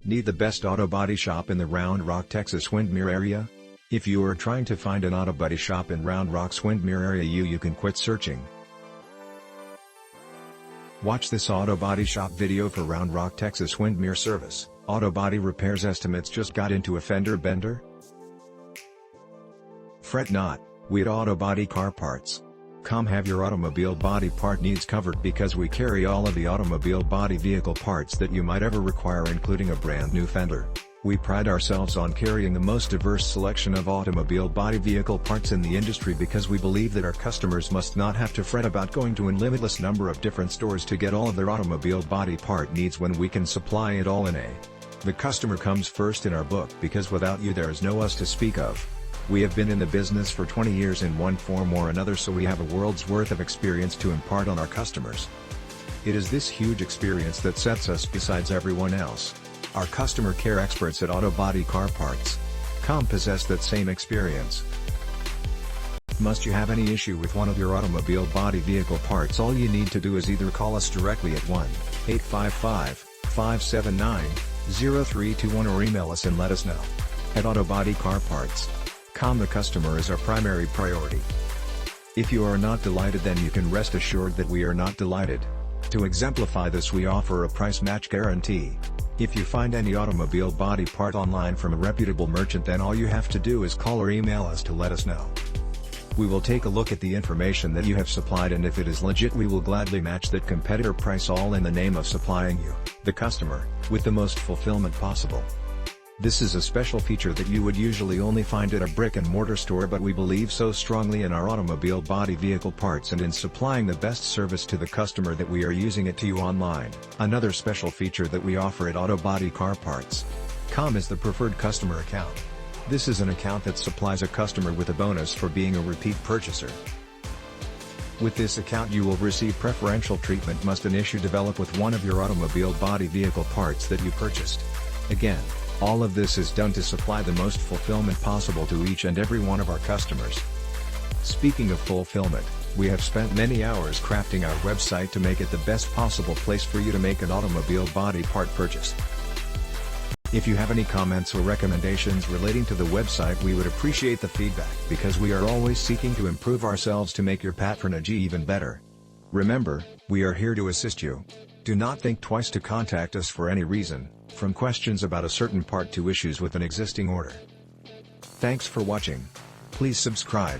Need the best auto body shop in the Round Rock Texas Windemere area? If you are trying to find an auto body shop in Round Rock's Windemere area, you can quit searching. Watch this auto body shop video for Round Rock Texas Windemere service. Auto body repairs estimates. Just got into a fender bender? Fret not, we at Auto Body Car Parts. Have your automobile body part needs covered because we carry all of the automobile body vehicle parts that you might ever require, including a brand new fender. We pride ourselves on carrying the most diverse selection of automobile body vehicle parts in the industry because we believe that our customers must not have to fret about going to a limitless number of different stores to get all of their automobile body part needs when we can supply it all in a. The customer comes first in our book because without you there is no us to speak of. We have been in the business for 20 years in one form or another, so we have a world's worth of experience to impart on our customers. It is this huge experience that sets us besides everyone else. Our customer care experts at Auto Body Car Parts. Possess that same experience. Must you have any issue with one of your automobile body vehicle parts, all you need to do is either call us directly at 1-855-579-0321 or email us and let us know. At Auto Body Car Parts, the customer is our primary priority. If you are not delighted, then you can rest assured that we are not delighted. To exemplify this, we offer a price match guarantee. If you find any automobile body part online from a reputable merchant, then all you have to do is call or email us to let us know. We will take a look at the information that you have supplied, and if it is legit, we will gladly match that competitor price, all in the name of supplying you, the customer, with the most fulfillment possible. This is a special feature that you would usually only find at a brick-and-mortar store, but we believe so strongly in our automobile body vehicle parts and in supplying the best service to the customer that we are using it to you online. Another special feature that we offer at Auto Body Car Parts. Is the preferred customer account. This is an account that supplies a customer with a bonus for being a repeat purchaser. With this account you will receive preferential treatment must an issue develop with one of your automobile body vehicle parts that you purchased. Again, all of this is done to supply the most fulfillment possible to each and every one of our customers. Speaking of fulfillment, we have spent many hours crafting our website to make it the best possible place for you to make an automobile body part purchase. If you have any comments or recommendations relating to the website, we would appreciate the feedback because we are always seeking to improve ourselves to make your patronage even better. Remember, we are here to assist you. Do not think twice to contact us for any reason, from questions about a certain part to issues with an existing order. Thanks for watching. Please subscribe.